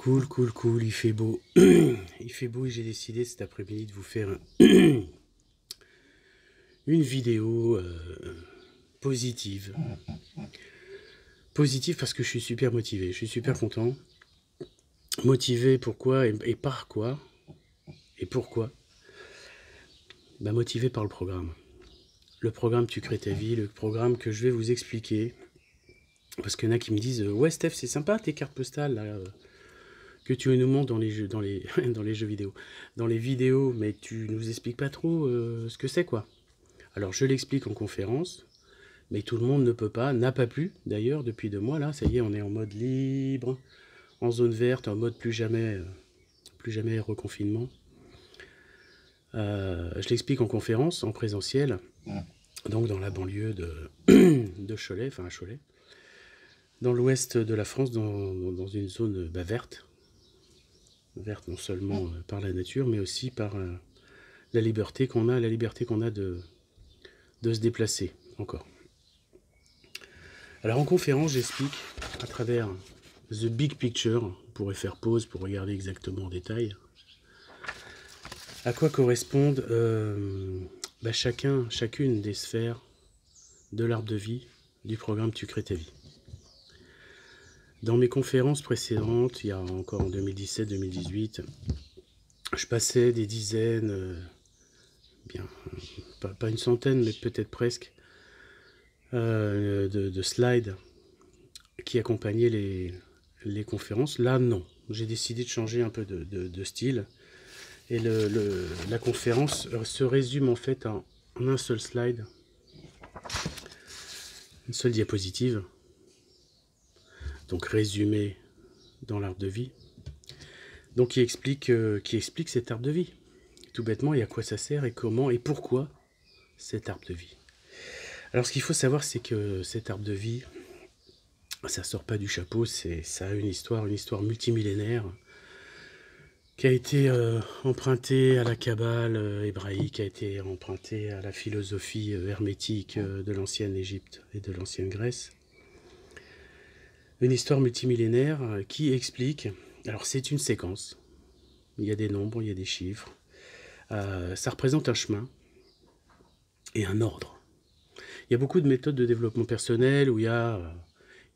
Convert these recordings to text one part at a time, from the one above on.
Cool, il fait beau. Il fait beau et j'ai décidé cet après-midi de vous faire une vidéo positive. Positive parce que je suis super motivé, je suis super content. Motivé pourquoi et par quoi? Et pourquoi? Bah, motivé par le programme. Le programme Tu crées ta vie, le programme que je vais vous expliquer. Parce qu'il y en a qui me disent ouais Steph, c'est sympa tes cartes postales là, que tu nous montres dans les jeux, dans les jeux vidéo, dans les vidéos, mais tu nous expliques pas trop ce que c'est quoi. Alors je l'explique en conférence, mais tout le monde ne peut pas, n'a pas pu d'ailleurs depuis 2 mois là. Ça y est, on est en mode libre, en zone verte, en mode plus jamais reconfinement. Je l'explique en conférence, en présentiel, donc dans la banlieue de Cholet, enfin à Cholet, dans l'ouest de la France, dans une zone verte. Verte non seulement par la nature, mais aussi par la liberté qu'on a, de se déplacer encore. Alors en conférence, j'explique à travers The Big Picture, on pourrait faire pause pour regarder exactement en détail, à quoi correspondent chacune des sphères de l'arbre de vie du programme Tu crées ta vie. Dans mes conférences précédentes, il y a encore en 2017-2018, je passais des dizaines, pas une centaine, mais peut-être presque, de slides qui accompagnaient les conférences. Là, non. J'ai décidé de changer un peu de style. Et la conférence se résume en fait en un seul slide, une seule diapositive. Donc résumé dans l'arbre de vie. Donc qui explique cet arbre de vie. Tout bêtement, et à quoi ça sert et comment et pourquoi cet arbre de vie. Alors ce qu'il faut savoir, c'est que cet arbre de vie, ça sort pas du chapeau, ça a une histoire multimillénaire qui a été empruntée à la Kabbale hébraïque, a été empruntée à la philosophie hermétique de l'ancienne Égypte et de l'ancienne Grèce. Une histoire multimillénaire qui explique, alors c'est une séquence, il y a des nombres, il y a des chiffres, ça représente un chemin et un ordre. Il y a beaucoup de méthodes de développement personnel où il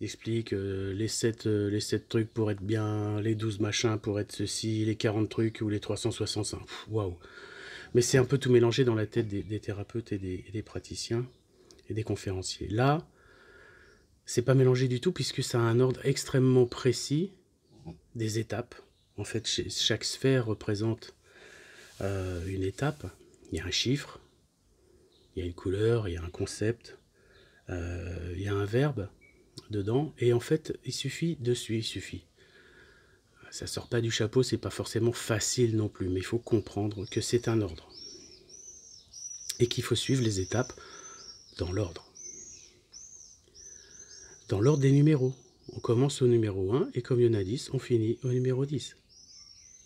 explique les 7 trucs pour être bien, les 12 machins pour être ceci, les 40 trucs ou les 365. Waouh! Mais c'est un peu tout mélangé dans la tête des thérapeutes et des praticiens et des conférenciers. Là, c'est pas mélangé du tout puisque ça a un ordre extrêmement précis, des étapes. En fait, chaque sphère représente une étape. Il y a un chiffre, il y a une couleur, il y a un concept, il y a un verbe dedans, et en fait, il suffit. Ça sort pas du chapeau, c'est pas forcément facile non plus, mais il faut comprendre que c'est un ordre. Et qu'il faut suivre les étapes dans l'ordre. Dans l'ordre des numéros. On commence au numéro 1, et comme il y en a 10, on finit au numéro 10.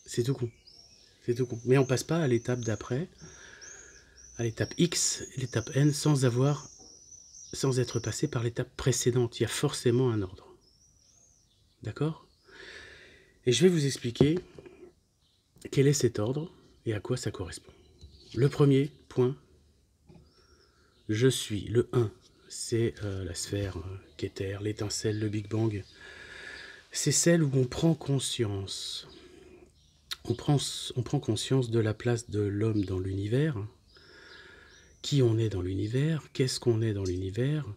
C'est tout con. C'est tout con. Mais on passe pas à l'étape d'après, à l'étape X, l'étape N, sans être passé par l'étape précédente. Il y a forcément un ordre. D'accord? Et je vais vous expliquer quel est cet ordre et à quoi ça correspond. Le premier point, je suis. Le 1, c'est la sphère qu'éther, l'étincelle, le Big Bang. C'est celle où on prend conscience. On prend conscience de la place de l'homme dans l'univers. Qui on est dans l'univers, qu'est-ce qu'on est dans l'univers,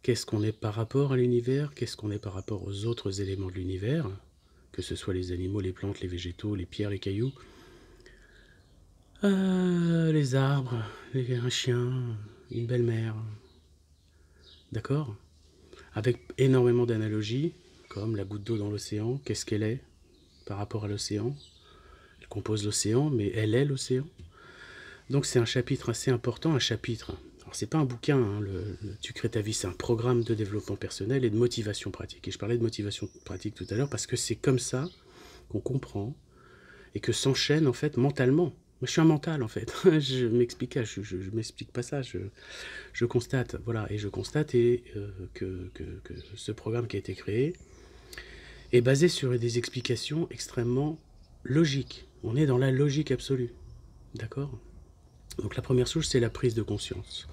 qu'est-ce qu'on est par rapport à l'univers, qu'est-ce qu'on est par rapport aux autres éléments de l'univers, que ce soit les animaux, les plantes, les végétaux, les pierres, les cailloux, les arbres, un chien, une belle-mère. D'accord? Avec énormément d'analogies, comme la goutte d'eau dans l'océan, qu'est-ce qu'elle est par rapport à l'océan? Elle compose l'océan, mais elle est l'océan. Donc c'est un chapitre assez important, Alors c'est pas un bouquin, hein, Tu crées ta vie, c'est un programme de développement personnel et de motivation pratique. Et je parlais de motivation pratique tout à l'heure parce que c'est comme ça qu'on comprend et que s'enchaîne en fait mentalement. Moi je suis un mental en fait, je m'explique pas ça, je constate, voilà, et je constate que ce programme qui a été créé, est basé sur des explications extrêmement logiques. On est dans la logique absolue. D'accord? Donc la première chose, c'est la prise de conscience.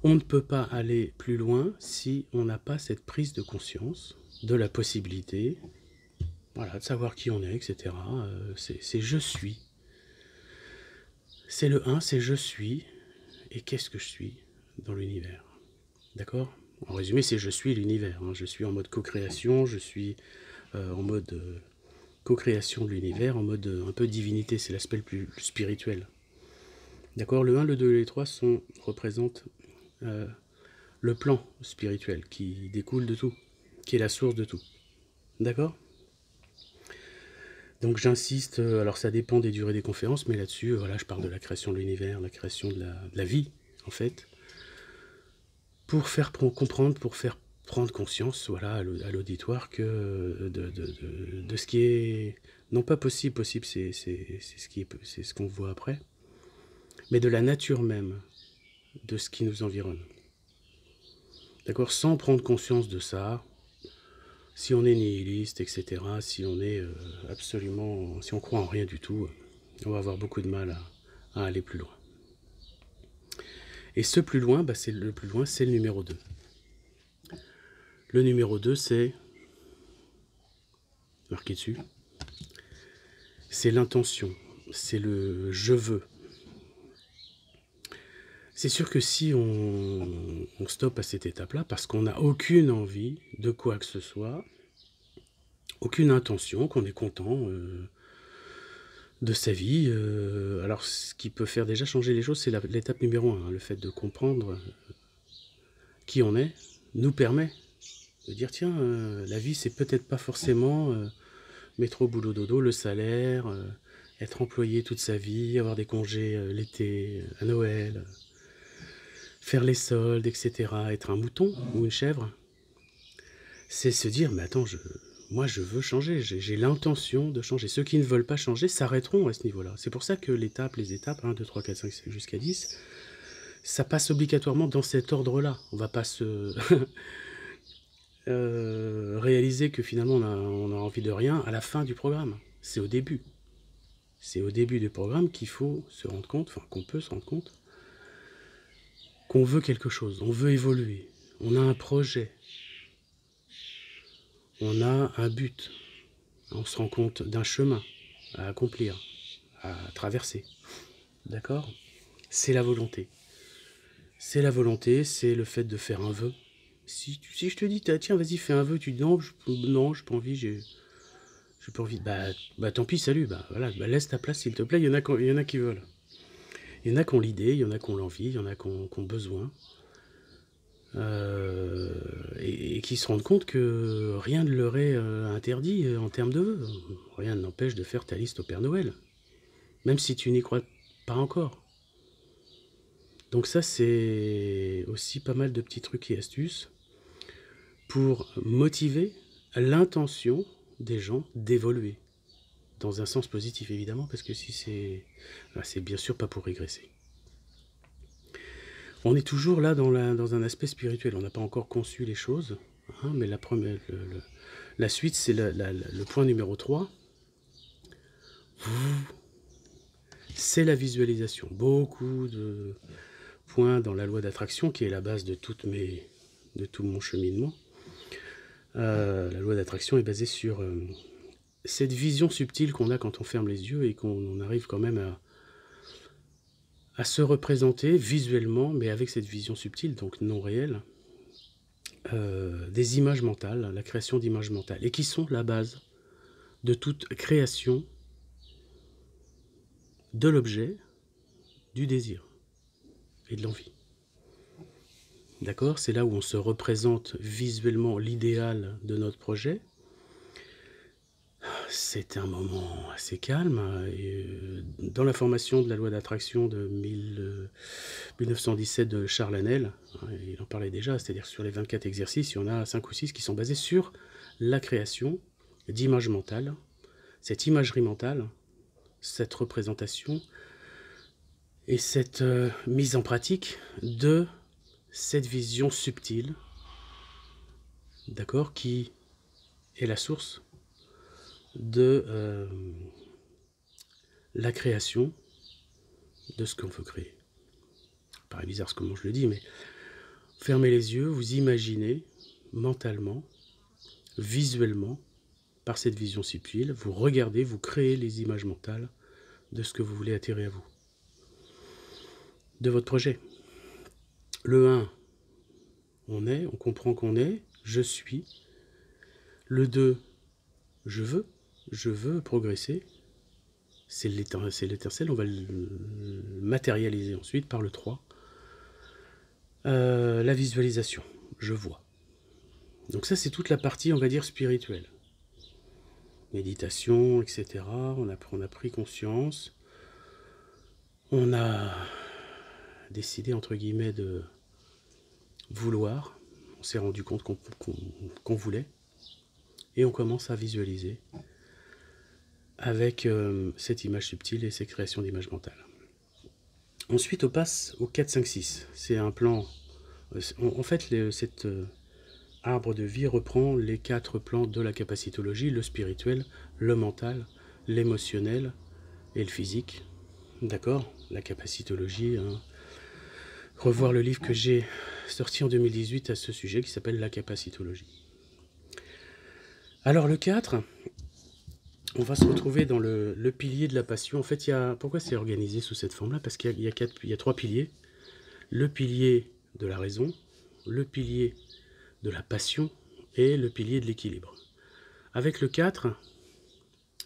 On ne peut pas aller plus loin si on n'a pas cette prise de conscience de la possibilité, voilà, de savoir qui on est, etc. C'est je suis. C'est le 1, c'est je suis. Et qu'est-ce que je suis dans l'univers? D'accord? En résumé, c'est je suis l'univers. Hein. Je suis en mode co-création, je suis en mode co-création de l'univers, en mode un peu divinité, c'est l'aspect le plus spirituel. D'accord? Le 1, le 2 et le 3 représentent le plan spirituel qui découle de tout, qui est la source de tout. D'accord? Donc j'insiste, alors ça dépend des durées des conférences, mais là-dessus, voilà, je parle de la création de l'univers, la création de la vie, en fait, pour faire comprendre, pour faire prendre conscience, voilà, à l'auditoire que de ce qui est, non pas possible, c'est ce qu'on voit après, mais de la nature même de ce qui nous environne. D'accord? Sans prendre conscience de ça, si on est nihiliste, etc., si on est absolument, si on croit en rien du tout, on va avoir beaucoup de mal à aller plus loin. Et ce plus loin, bah, c'est le numéro 2. Le numéro 2, c'est, marqué dessus, c'est l'intention, c'est le je veux. C'est sûr que si on stoppe à cette étape-là, parce qu'on n'a aucune envie de quoi que ce soit, aucune intention, qu'on est content de sa vie, alors ce qui peut faire déjà changer les choses, c'est l'étape numéro 1, hein, le fait de comprendre qui on est, nous permet de dire tiens, la vie c'est peut-être pas forcément métro, boulot, dodo, le salaire, être employé toute sa vie, avoir des congés l'été, à Noël, faire les soldes, etc., être un mouton ou une chèvre, c'est se dire, mais attends, moi je veux changer, j'ai l'intention de changer. Ceux qui ne veulent pas changer s'arrêteront à ce niveau-là. C'est pour ça que les étapes, 1, 2, 3, 4, 5, 6, jusqu'à 10, ça passe obligatoirement dans cet ordre-là. On ne va pas se réaliser que finalement on a envie de rien à la fin du programme. C'est au début. C'est au début du programme qu'il faut se rendre compte, enfin qu'on peut se rendre compte, qu'on veut quelque chose, on veut évoluer, on a un projet, on a un but, on se rend compte d'un chemin à accomplir, à traverser. D'accord? C'est la volonté. C'est la volonté, c'est le fait de faire un vœu. Si je te dis, tiens, vas-y, fais un vœu, tu dis non, j'ai pas envie, j'ai pas envie. Bah tant pis, salut, voilà, laisse ta place s'il te plaît, il y en a qui veulent. Il y en a qui ont l'idée, il y en a qui ont l'envie, il y en a qui ont besoin. Et qui se rendent compte que rien ne leur est interdit en termes de vœux. Rien ne n'empêche de faire ta liste au Père Noël, même si tu n'y crois pas encore. Donc ça, c'est aussi pas mal de petits trucs et astuces pour motiver l'intention des gens d'évoluer, dans un sens positif évidemment, parce que si c'est bien sûr pas pour régresser. On est toujours là dans un aspect spirituel, on n'a pas encore conçu les choses, hein, mais la suite, c'est le point numéro 3. C'est la visualisation. Beaucoup de points dans la loi d'attraction, qui est la base de tout mon cheminement. La loi d'attraction est basée sur cette vision subtile qu'on a quand on ferme les yeux et qu'on arrive quand même à se représenter visuellement, mais avec cette vision subtile, donc non réelle, des images mentales, la création d'images mentales, et qui sont la base de toute création de l'objet, du désir et de l'envie. D'accord? C'est là où on se représente visuellement l'idéal de notre projet. C'est un moment assez calme. Et dans la formation de la loi d'attraction de 1917 de Charles Haanel, il en parlait déjà, c'est-à-dire sur les 24 exercices, il y en a 5 ou 6 qui sont basés sur la création d'images mentales, cette imagerie mentale, cette représentation et cette mise en pratique de cette vision subtile, d'accord, qui est la source de la création de ce qu'on veut créer. Ça paraît bizarre comment je le dis, mais fermez les yeux, vous imaginez mentalement, visuellement, par cette vision subtile, vous regardez, vous créez les images mentales de ce que vous voulez attirer à vous, de votre projet. Le 1, on comprend qu'on est, je suis. Le 2, je veux progresser. C'est l'étincelle, on va le matérialiser ensuite par le 3. La visualisation, je vois. Donc ça, c'est toute la partie, on va dire, spirituelle. Méditation, etc. On a pris conscience. On a décidé, entre guillemets, de vouloir. On s'est rendu compte qu'on voulait. Et on commence à visualiser avec cette image subtile et ces créations d'images mentales. Ensuite, on passe au 4, 5, 6. C'est un plan... En fait, cet arbre de vie reprend les 4 plans de la capacitologie, le spirituel, le mental, l'émotionnel et le physique. D'accord? La capacitologie, hein. Revoir le livre que j'ai sorti en 2018 à ce sujet qui s'appelle La capacitologie. Alors le 4, on va se retrouver dans le pilier de la passion. En fait, pourquoi c'est organisé sous cette forme-là? Parce qu'il y a 3 piliers. Le pilier de la raison, le pilier de la passion et le pilier de l'équilibre. Avec le 4,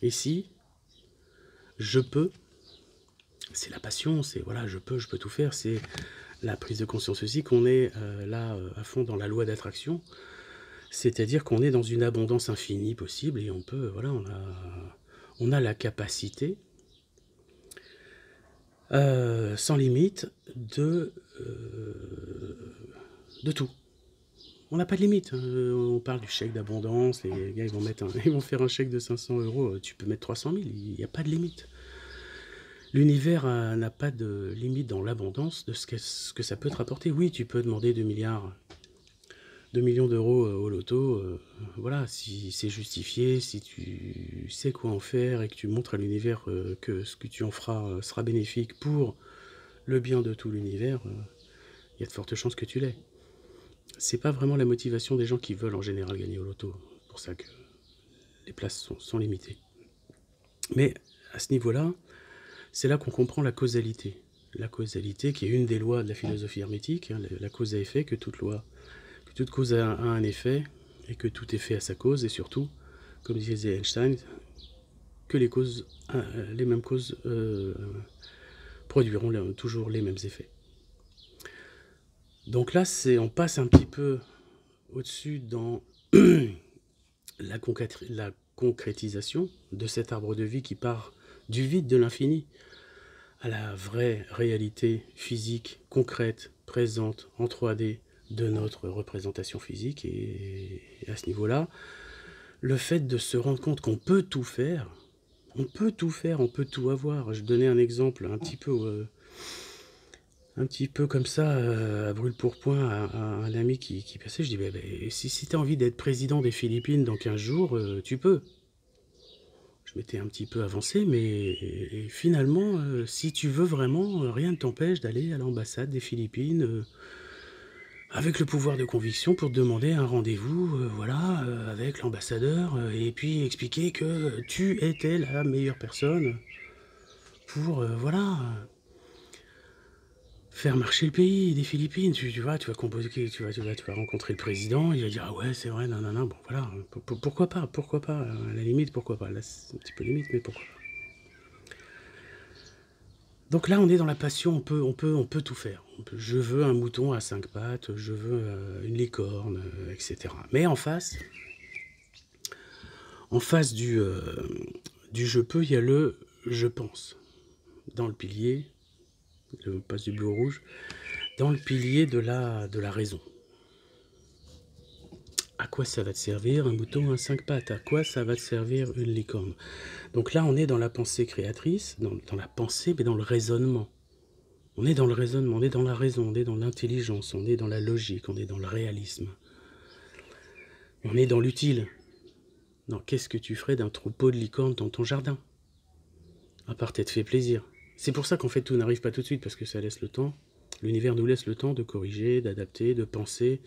ici, je peux, c'est la passion, c'est voilà, je peux tout faire, c'est la prise de conscience aussi qu'on est là à fond dans la loi d'attraction, c'est-à-dire qu'on est dans une abondance infinie possible et on peut, voilà, on a la capacité sans limite de tout. On n'a pas de limite. On parle du chèque d'abondance, les gars ils vont faire un chèque de 500 €, tu peux mettre 300 000, il n'y a pas de limite. L'univers n'a pas de limite dans l'abondance de ce que ça peut te rapporter. Oui, tu peux demander 2 millions d'euros au loto, voilà, si c'est justifié, si tu sais quoi en faire et que tu montres à l'univers que ce que tu en feras sera bénéfique pour le bien de tout l'univers, il y a de fortes chances que tu l'aies. C'est pas vraiment la motivation des gens qui veulent en général gagner au loto. C'est pour ça que les places sont limitées. Mais à ce niveau-là, c'est là qu'on comprend la causalité. La causalité qui est une des lois de la philosophie hermétique, hein, la cause à effet, que toute cause a un effet, et que tout effet a sa cause, et surtout, comme disait Einstein, que les mêmes causes produiront toujours les mêmes effets. Donc là, on passe un petit peu au-dessus dans la concrétisation de cet arbre de vie qui part du vide de l'infini à la vraie réalité physique, concrète, présente, en 3D, de notre représentation physique. Et à ce niveau-là, le fait de se rendre compte qu'on peut tout faire, on peut tout avoir. Je donnais un exemple un petit peu comme ça, à brûle-pourpoint, à un ami qui passait. Je dis, bah, si tu as envie d'être président des Philippines dans 15 jours, tu peux. Je m'étais un petit peu avancé, mais finalement, si tu veux vraiment, rien ne t'empêche d'aller à l'ambassade des Philippines avec le pouvoir de conviction pour te demander un rendez-vous, voilà, avec l'ambassadeur, et puis expliquer que tu étais la meilleure personne pour, voilà, faire marcher le pays des Philippines. Tu vas rencontrer le président, il va dire ah ouais c'est vrai, non, bon voilà, pourquoi pas, à la limite pourquoi pas, là c'est un petit peu limite mais pourquoi pas. Donc là on est dans la passion, on peut tout faire. Je veux un mouton à 5 pattes, je veux une licorne, etc. Mais en face du je peux, il y a le je pense. Dans le pilier, je passe du bleu au rouge, dans le pilier de la raison. À quoi ça va te servir un mouton à 5 pattes? À quoi ça va te servir une licorne? Donc là, on est dans la pensée créatrice, dans la pensée, mais dans le raisonnement. On est dans le raisonnement, on est dans la raison, on est dans l'intelligence, on est dans la logique, on est dans le réalisme. On est dans l'utile. Non, qu'est-ce que tu ferais d'un troupeau de licornes dans ton jardin? À part t'être fait plaisir. C'est pour ça qu'en fait tout n'arrive pas tout de suite, parce que ça laisse le temps. L'univers nous laisse le temps de corriger, d'adapter, de penser.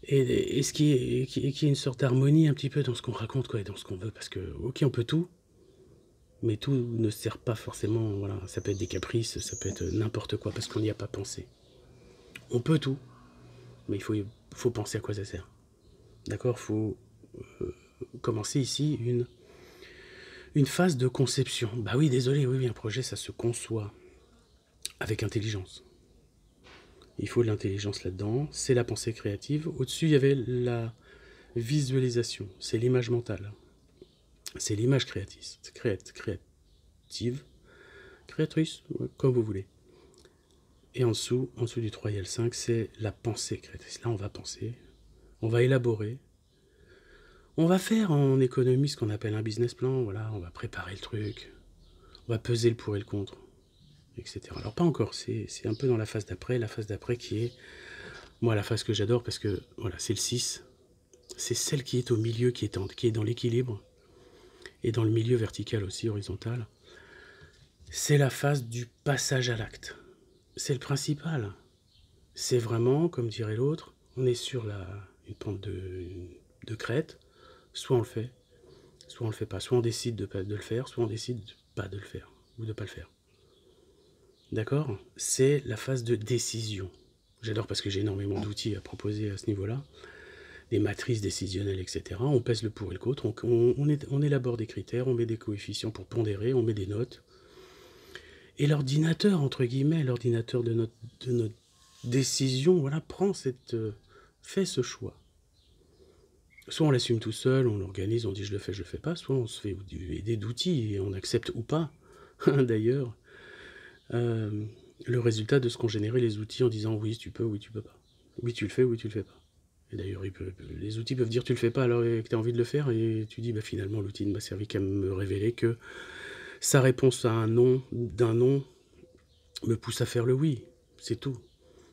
Et ce qui est une sorte d'harmonie un petit peu dans ce qu'on raconte, quoi, et dans ce qu'on veut. Parce que, ok, on peut tout, mais tout ne sert pas forcément, voilà. Ça peut être des caprices, ça peut être n'importe quoi, parce qu'on n'y a pas pensé. On peut tout, mais faut penser à quoi ça sert. D'accord? Faut commencer ici une phase de conception. Bah oui, désolé, oui, un projet, ça se conçoit avec intelligence. Il faut de l'intelligence là-dedans, c'est la pensée créative. Au-dessus, il y avait la visualisation, c'est l'image mentale. C'est l'image créatrice, créatrice, ouais, comme vous voulez. Et en dessous du 3, il y a le 5, c'est la pensée créatrice. Là, on va penser, on va élaborer, on va faire en économie ce qu'on appelle un business plan, voilà, on va préparer le truc, on va peser le pour et le contre, etc. Alors pas encore, c'est un peu dans la phase d'après qui est, moi, la phase que j'adore parce que, voilà, c'est le 6, c'est celle qui est au milieu, qui est dans l'équilibre, et dans le milieu vertical aussi, horizontal. C'est la phase du passage à l'acte. C'est le principal. C'est vraiment, comme dirait l'autre, on est sur une pente de crête, soit on le fait, soit on le fait pas. Soit on décide de le faire, soit on décide pas de le faire, ou de pas le faire. D'accord? C'est la phase de décision. J'adore parce que j'ai énormément d'outils à proposer à ce niveau-là. Des matrices décisionnelles, etc. On pèse le pour et le contre, on élabore des critères, on met des coefficients pour pondérer, on met des notes. Et l'ordinateur, entre guillemets, l'ordinateur de notre décision, voilà, fait ce choix. Soit on l'assume tout seul, on l'organise, on dit je le fais pas, soit on se fait aider d'outils et on accepte ou pas, d'ailleurs, le résultat de ce qu'ont généré les outils en disant oui tu peux, oui tu peux pas. Oui tu le fais, oui tu le fais pas. Et d'ailleurs, les outils peuvent dire tu le fais pas alors que tu as envie de le faire, et tu dis bah finalement l'outil ne m'a servi qu'à me révéler que sa réponse à un non, d'un non, me pousse à faire le oui. C'est tout.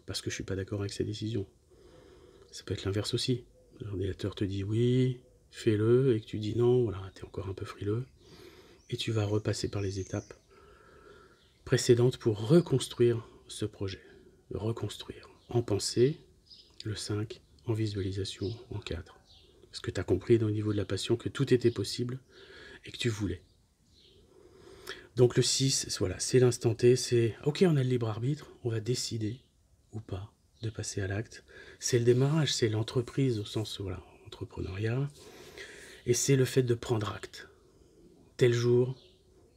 Parce que je suis pas d'accord avec sa décision. Ça peut être l'inverse aussi. L'ordinateur te dit oui, fais-le, et que tu dis non, voilà, t'es encore un peu frileux. Et tu vas repasser par les étapes précédentes pour reconstruire ce projet. Reconstruire. En pensée, le 5, en visualisation, en 4. Parce que tu as compris au niveau de la passion que tout était possible et que tu voulais. Donc le 6, voilà, c'est l'instant T, c'est ok, on a le libre arbitre, on va décider ou pas de passer à l'acte. C'est le démarrage, c'est l'entreprise au sens, voilà, entrepreneuriat. Et c'est le fait de prendre acte. Tel jour,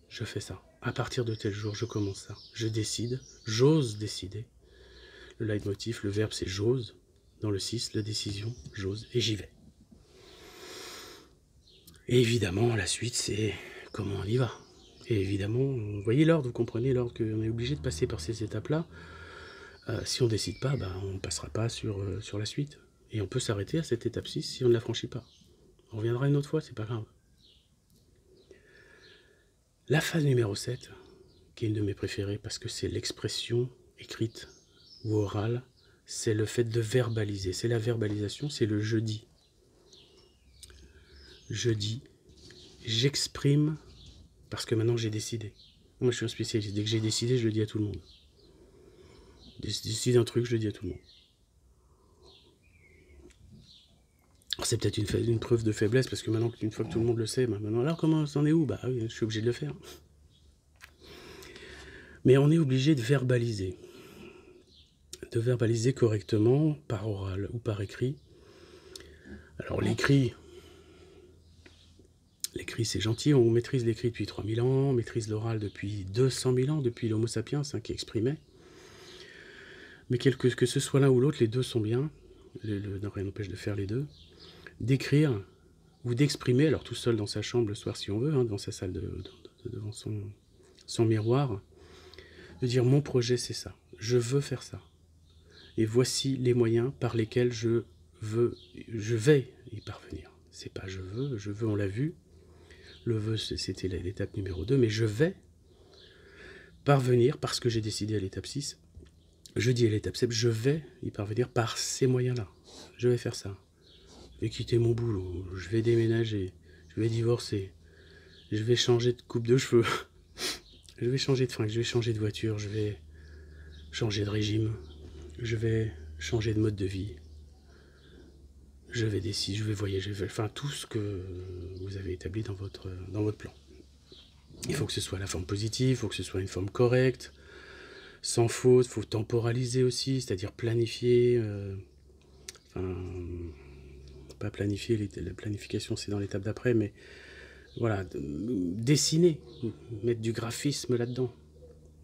je fais ça. À partir de tel jour, je commence ça. Je décide, j'ose décider. Le leitmotiv, le verbe, c'est j'ose. Dans le 6, la décision, j'ose, et j'y vais. Et évidemment, la suite, c'est comment on y va. Et évidemment, vous voyez l'ordre, vous comprenez l'ordre qu'on est obligé de passer par ces étapes-là. Si on ne décide pas, on ne passera pas sur la suite. Et on peut s'arrêter à cette étape 6 si on ne la franchit pas. On reviendra une autre fois, c'est pas grave. La phase numéro 7, qui est une de mes préférées parce que c'est l'expression écrite ou orale, c'est le fait de verbaliser. C'est la verbalisation, c'est le je dis. Je dis, j'exprime parce que maintenant j'ai décidé. Moi je suis un spécialiste, dès que j'ai décidé, je le dis à tout le monde. Décide un truc, je le dis à tout le monde. C'est peut-être une preuve de faiblesse parce que maintenant, une fois que tout le monde le sait, maintenant, alors comment c'en est où? Bah oui, je suis obligé de le faire. Mais on est obligé de verbaliser. De verbaliser correctement, par oral ou par écrit. Alors l'écrit c'est gentil, on maîtrise l'écrit depuis 3000 ans, on maîtrise l'oral depuis 200 000 ans, depuis l'homo sapiens qui exprimait. Mais que ce soit l'un ou l'autre, les deux sont bien. Rien n'empêche de faire les deux. D'écrire ou d'exprimer, alors tout seul dans sa chambre le soir si on veut, devant sa salle, devant son miroir, de dire mon projet c'est ça, je veux faire ça. Et voici les moyens par lesquels je vais y parvenir. C'est pas je veux, on l'a vu. Le vœu, c'était l'étape numéro 2, mais je vais parvenir parce que j'ai décidé à l'étape 6. Je dis à l'étape 7, je vais y parvenir par ces moyens-là. Je vais faire ça. je vais quitter mon boulot, je vais déménager, je vais divorcer, je vais changer de coupe de cheveux, je vais changer de fringues, je vais changer de voiture, je vais changer de régime, je vais changer de mode de vie, je vais décider, je vais voyager, enfin tout ce que vous avez établi dans votre plan. Il faut que ce soit la forme positive, il faut que ce soit une forme correcte, sans faute, il faut temporaliser aussi, c'est-à-dire planifier, enfin, pas planifier, la planification c'est dans l'étape d'après, mais voilà, dessiner, mettre du graphisme là-dedans,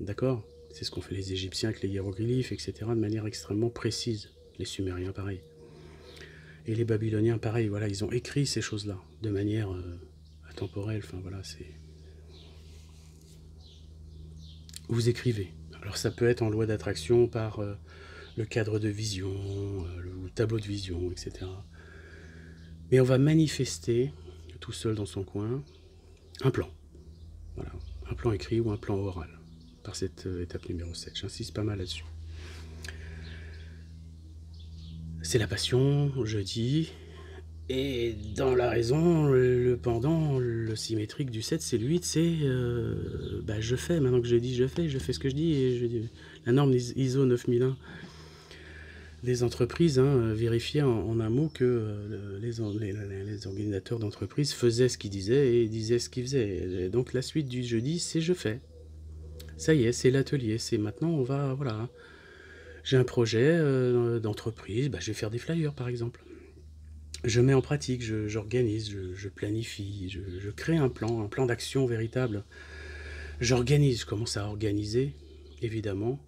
d'accord? C'est ce qu'ont fait les Égyptiens avec les hiéroglyphes, etc., de manière extrêmement précise. Les Sumériens, pareil. Et les Babyloniens, pareil, voilà, ils ont écrit ces choses-là, de manière atemporelle, enfin voilà, c'est... Vous écrivez. Alors ça peut être en loi d'attraction par le cadre de vision, le tableau de vision, etc. Mais on va manifester, tout seul dans son coin, un plan. Voilà, un plan écrit ou un plan oral, par cette étape numéro 7. J'insiste pas mal là-dessus. C'est la passion, je dis, et dans la raison, le pendant, le symétrique du 7, c'est le 8, c'est bah, je fais, maintenant que je dis je fais ce que je dis, et la norme ISO 9001 des entreprises vérifiait en un mot que les organisateurs d'entreprise faisaient ce qu'ils disaient et disaient ce qu'ils faisaient. Et donc la suite du jeudi, c'est je fais. Ça y est, c'est l'atelier, c'est maintenant on va, voilà. J'ai un projet d'entreprise, bah, je vais faire des flyers par exemple. Je mets en pratique, j'organise, je planifie, je crée un plan d'action véritable. J'organise, je commence à organiser, évidemment,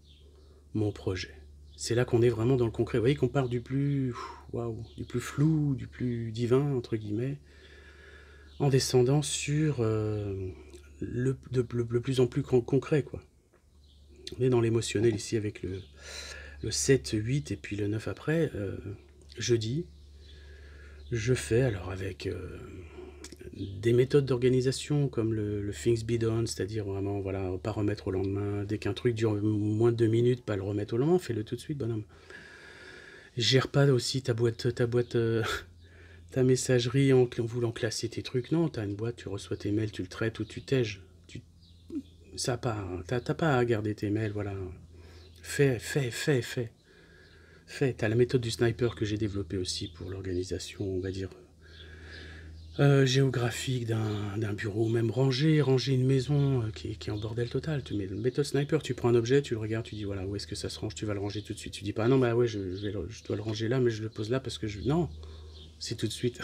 mon projet. C'est là qu'on est vraiment dans le concret. Vous voyez qu'on part du plus, waouh, du plus flou, du plus divin, entre guillemets, en descendant sur le plus en plus concret, quoi. On est dans l'émotionnel ici avec le 7, 8 et puis le 9 après. Jeudi, je fais alors avec des méthodes d'organisation comme le things be done, c'est-à-dire vraiment, voilà, pas remettre au lendemain. Dès qu'un truc dure moins de 2 minutes, pas le remettre au lendemain, fais-le tout de suite, bonhomme. Gère pas aussi ta boîte, ta messagerie en voulant classer tes trucs. Non, t'as une boîte, tu reçois tes mails, tu le traites ou tu tèges. T'as pas à garder tes mails, voilà. Fais. T'as la méthode du sniper que j'ai développée aussi pour l'organisation, on va dire, géographique d'un bureau, même ranger une maison qui est en bordel total. Tu mets le méthode sniper, tu prends un objet, tu le regardes, tu dis voilà, où est-ce que ça se range, tu vas le ranger tout de suite. Tu dis pas non, bah ouais, je dois le ranger là, mais je le pose là parce que je... Non, c'est tout de suite.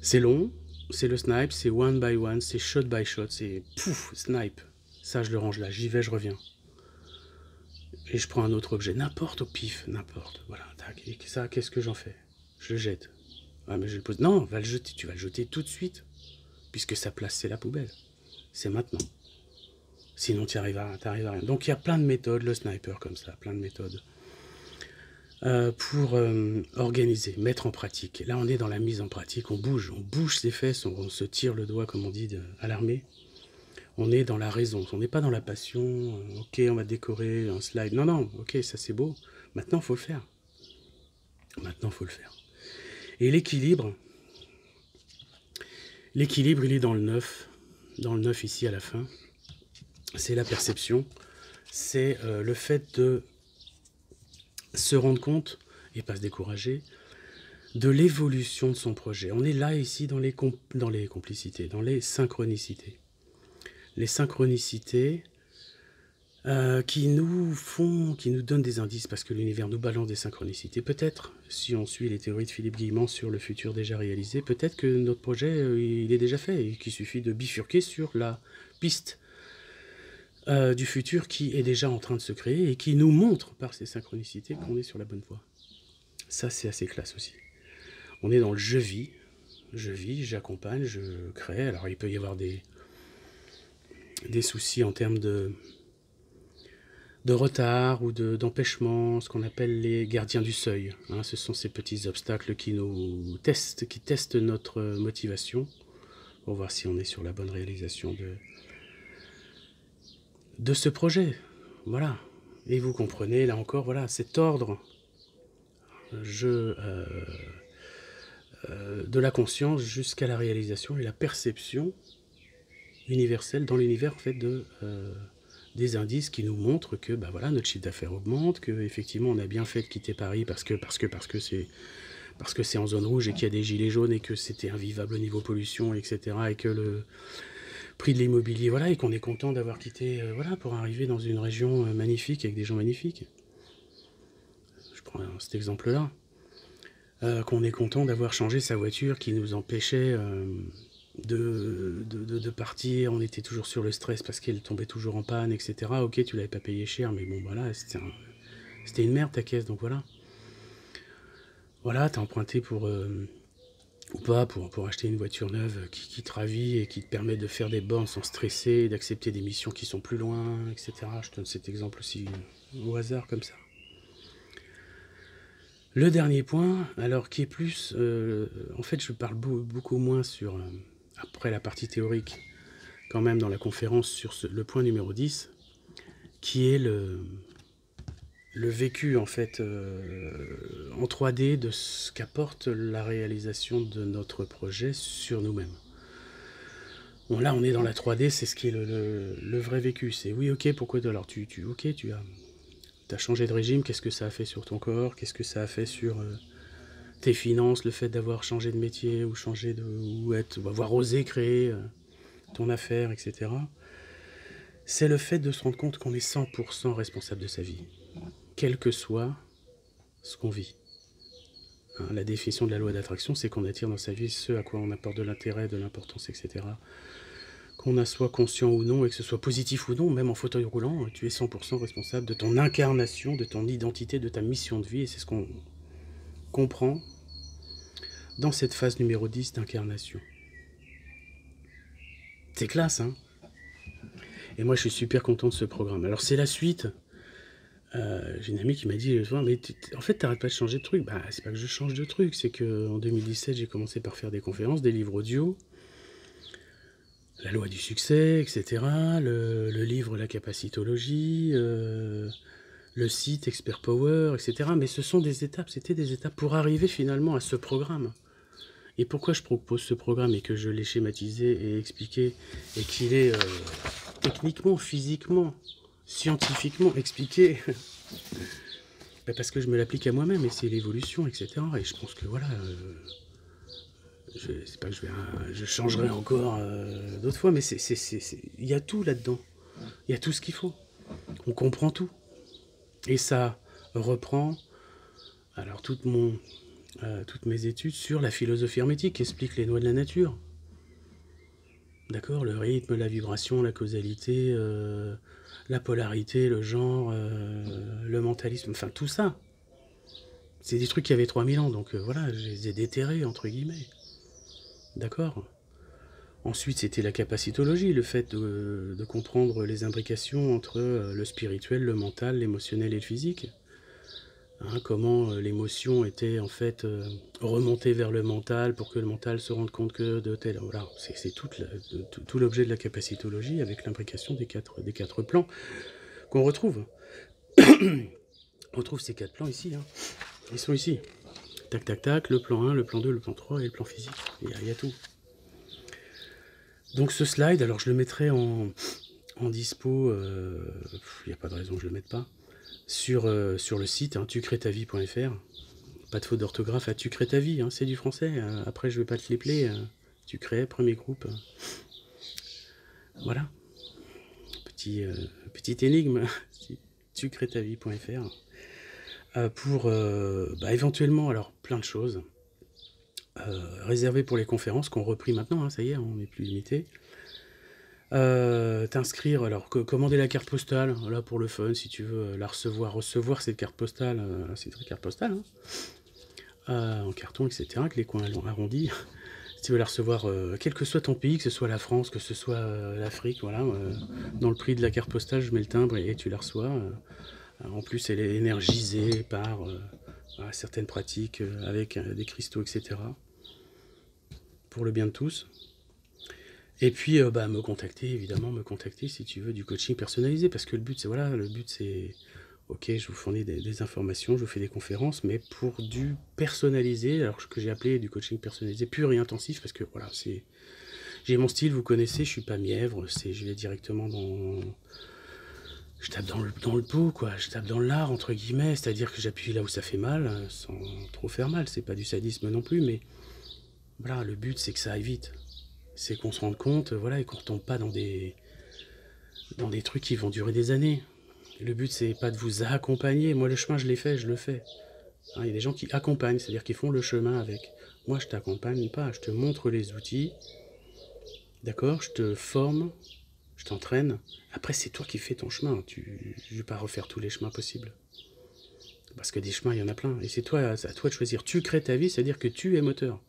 C'est long, c'est le snipe, c'est one by one, c'est shot by shot, c'est pouf, snipe. Ça, je le range là, j'y vais, je reviens. Et je prends un autre objet, n'importe au pif, n'importe. Voilà, tac, et ça, qu'est-ce que j'en fais? Je le jette. Ah, mais je le pose. Non, va le jeter, tu vas le jeter tout de suite, puisque sa place, c'est la poubelle. C'est maintenant. Sinon, tu arrives à rien. Donc, il y a plein de méthodes, le sniper comme ça, plein de méthodes. Pour organiser, mettre en pratique. Là, on est dans la mise en pratique, on bouge ses fesses, on se tire le doigt, comme on dit, à l'armée. On est dans la raison, on n'est pas dans la passion. Ok, on va décorer un slide. Non, non, ok, ça c'est beau. Maintenant, il faut le faire. Maintenant, il faut le faire. Et l'équilibre, il est dans le 9. Dans le 9 ici à la fin. C'est la perception. C'est le fait de se rendre compte, et pas se décourager, de l'évolution de son projet. On est là ici dans les complicités, dans les synchronicités. Les synchronicités qui nous donnent des indices, parce que l'univers nous balance des synchronicités. Peut-être, si on suit les théories de Philippe Guillemont sur le futur déjà réalisé, peut-être que notre projet, il est déjà fait, et qu'il suffit de bifurquer sur la piste du futur qui est déjà en train de se créer, et qui nous montre par ces synchronicités qu'on est sur la bonne voie. Ça, c'est assez classe aussi. On est dans le je vis, j'accompagne, je crée. Alors, il peut y avoir des soucis en termes de retard ou d'empêchement, ce qu'on appelle les gardiens du seuil. Hein, ce sont ces petits obstacles qui nous testent, qui testent notre motivation pour voir si on est sur la bonne réalisation de ce projet. Voilà. Et vous comprenez, là encore, voilà, cet ordre. de la conscience jusqu'à la réalisation et la perception universelle dans l'univers en fait des indices qui nous montrent que bah voilà, notre chiffre d'affaires augmente, que effectivement on a bien fait de quitter Paris parce que c'est en zone rouge et qu'il y a des gilets jaunes et que c'était invivable au niveau pollution, etc. Et que le prix de l'immobilier, voilà, et qu'on est content d'avoir quitté, voilà, pour arriver dans une région magnifique avec des gens magnifiques. Je prends cet exemple-là. Qu'on est content d'avoir changé sa voiture qui nous empêchait de partir, on était toujours sur le stress parce qu'elle tombait toujours en panne, etc. Ok, tu l'avais pas payé cher, mais bon, voilà, c'était une merde ta caisse, donc voilà. Voilà, t'as emprunté pour, ou pas, pour acheter une voiture neuve qui te ravit et qui te permet de faire des bornes sans stresser, d'accepter des missions qui sont plus loin, etc. Je donne cet exemple aussi au hasard comme ça. Le dernier point, alors qui est plus... en fait, je parle beaucoup moins sur... après la partie théorique, quand même dans la conférence, sur le point numéro 10, qui est le vécu, en fait, en 3D de ce qu'apporte la réalisation de notre projet sur nous-mêmes. Bon, là, on est dans la 3D, c'est ce qui est le vrai vécu. C'est oui, ok, pourquoi... Alors, tu as changé de régime, qu'est-ce que ça a fait sur ton corps? Qu'est-ce que ça a fait sur... tes finances, le fait d'avoir changé de métier ou ou avoir osé créer ton affaire, etc. C'est le fait de se rendre compte qu'on est 100% responsable de sa vie, quel que soit ce qu'on vit. Hein, la définition de la loi d'attraction, c'est qu'on attire dans sa vie ce à quoi on apporte de l'intérêt, de l'importance, etc. Qu'on a soit conscient ou non, et que ce soit positif ou non, même en fauteuil roulant, tu es 100% responsable de ton incarnation, de ton identité, de ta mission de vie, et c'est ce qu'on comprend dans cette phase numéro 10 d'incarnation. C'est classe, hein? Et moi, je suis super content de ce programme. Alors, c'est la suite. J'ai une amie qui m'a dit, mais en fait, t'arrêtes pas de changer de truc. Bah, c'est pas que je change de truc, c'est qu'en 2017, j'ai commencé par faire des conférences, des livres audio, la loi du succès, etc., le livre La Capacitologie, le site Expert Power, etc. Mais ce sont des étapes, c'était des étapes pour arriver finalement à ce programme. Et pourquoi je propose ce programme et que je l'ai schématisé et expliqué et qu'il est techniquement, physiquement, scientifiquement expliqué, bah parce que je me l'applique à moi-même et c'est l'évolution, etc. Et je pense que voilà, c'est pas que je changerai encore d'autres fois, mais il y a tout là-dedans. Il y a tout ce qu'il faut. On comprend tout. Et ça reprend alors toutes mes études sur la philosophie hermétique qui explique les lois de la nature. D'accord, le rythme, la vibration, la causalité, la polarité, le genre, le mentalisme, enfin tout ça. C'est des trucs qui avaient 3000 ans, donc voilà, je les ai déterrés, entre guillemets. D'accord. Ensuite, c'était la capacitologie, le fait de comprendre les imbrications entre le spirituel, le mental, l'émotionnel et le physique. Hein, comment l'émotion était en fait remontée vers le mental pour que le mental se rende compte que de tel... Voilà, c'est tout l'objet de la capacitologie avec l'imbrication des quatre plans qu'on retrouve. On retrouve ces 4 plans ici. Hein. Ils sont ici. Tac, tac, tac, le plan 1, le plan 2, le plan 3 et le plan physique. Il y a tout. Donc ce slide, alors je le mettrai en dispo, il n'y a pas de raison que je le mette pas, sur le site, hein, tucrétavie.fr. Pas de faute d'orthographe à tu crées ta vie, hein, c'est du français. Après, je vais pas te les plaire. Tu crées, premier groupe. Voilà. Petite énigme. tucrétavie.fr. Pour éventuellement, alors plein de choses. Réservé pour les conférences qu'on repris maintenant, hein, ça y est, on n'est plus limité. T'inscrire, alors commander la carte postale, là pour le fun, si tu veux la recevoir cette carte postale, c'est une carte postale, hein. En carton, etc., avec les coins arrondis. Si tu veux la recevoir, quel que soit ton pays, que ce soit la France, que ce soit l'Afrique, voilà, dans le prix de la carte postale, je mets le timbre et tu la reçois. En plus, elle est énergisée par certaines pratiques avec des cristaux, etc., pour le bien de tous. Et puis, me contacter si tu veux du coaching personnalisé, parce que le but, c'est ok, je vous fournis des informations, je vous fais des conférences, mais pour du personnalisé, alors que j'ai appelé du coaching personnalisé pur et intensif, parce que voilà, j'ai mon style, vous connaissez, je suis pas mièvre, je vais directement je tape dans le pot, quoi, je tape dans l'art, entre guillemets, c'est-à-dire que j'appuie là où ça fait mal, sans trop faire mal, c'est pas du sadisme non plus, mais voilà, le but c'est que ça aille vite, c'est qu'on se rende compte, voilà, et qu'on retombe pas dans des trucs qui vont durer des années. Le but c'est pas de vous accompagner, moi le chemin je l'ai fait, je le fais. Il y a des gens qui accompagnent, c'est-à-dire qui font le chemin avec. Moi je t'accompagne pas, je te montre les outils, d'accord, je te forme, je t'entraîne. Après, c'est toi qui fais ton chemin. Je vais pas refaire tous les chemins possibles. Parce que des chemins, il y en a plein. Et c'est à toi de choisir. Tu crées ta vie, c'est-à-dire que tu es moteur.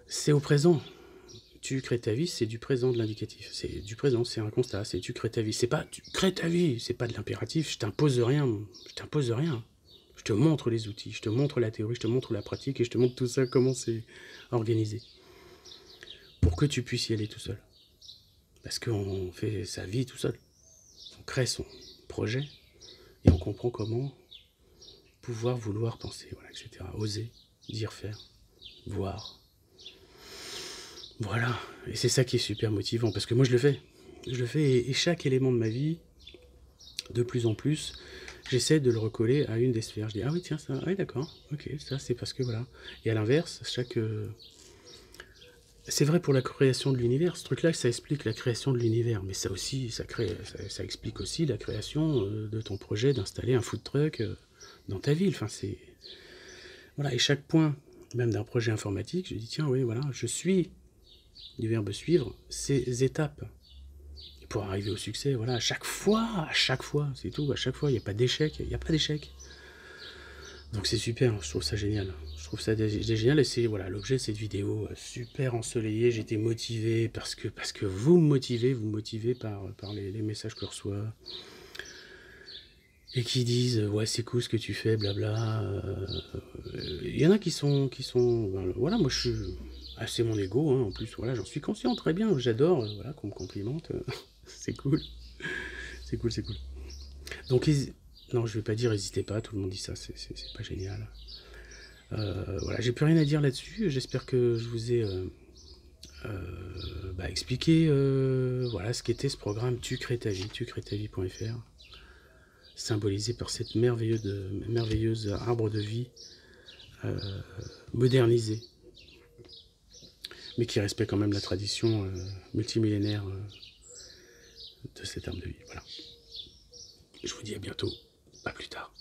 C'est au présent. Tu crées ta vie, c'est du présent de l'indicatif. C'est du présent, c'est un constat. C'est tu crées ta vie. C'est pas tu crées ta vie. C'est pas de l'impératif. Je t'impose rien. Je t'impose rien. Je te montre les outils. Je te montre la théorie. Je te montre la pratique. Et je te montre tout ça, comment c'est organisé. Pour que tu puisses y aller tout seul. Parce qu'on fait sa vie tout seul. On crée son projet et on comprend comment pouvoir, vouloir, penser, voilà, etc. Oser, dire, faire, voir. Voilà. Et c'est ça qui est super motivant parce que moi je le fais. Je le fais et chaque élément de ma vie, de plus en plus, j'essaie de le recoller à une des sphères. Je dis, ah oui, tiens, ça, ah oui, d'accord, ok, ça c'est parce que voilà. Et à l'inverse, c'est vrai pour la création de l'univers, ce truc-là, ça explique la création de l'univers, mais ça aussi, ça explique aussi la création de ton projet d'installer un food truck dans ta ville. Enfin, c'est voilà, et chaque point, même d'un projet informatique, je dis tiens, oui, voilà, je suis du verbe suivre ces étapes pour arriver au succès. Voilà, à chaque fois, c'est tout, à chaque fois, il n'y a pas d'échec, il n'y a pas d'échec. Donc c'est super, je trouve ça génial. Je trouve ça génial et c'est voilà, l'objet de cette vidéo super ensoleillée. J'étais motivé parce que vous me motivez par les messages que je reçois et qui disent ouais c'est cool ce que tu fais, blabla. Il y en a qui sont ben, voilà, moi je suis c'est mon ego hein, en plus voilà, j'en suis conscient très bien, j'adore voilà qu'on me complimente, c'est cool, c'est cool, c'est cool. Donc non, je vais pas dire n'hésitez pas, tout le monde dit ça, c'est pas génial. Voilà, j'ai plus rien à dire là-dessus. J'espère que je vous ai expliqué voilà, ce qu'était ce programme Tu crées ta vie, tucrétavie.fr, symbolisé par cette merveilleuse arbre de vie modernisé, mais qui respecte quand même la tradition multimillénaire de cet arbre de vie. Voilà. Je vous dis à bientôt, à plus tard.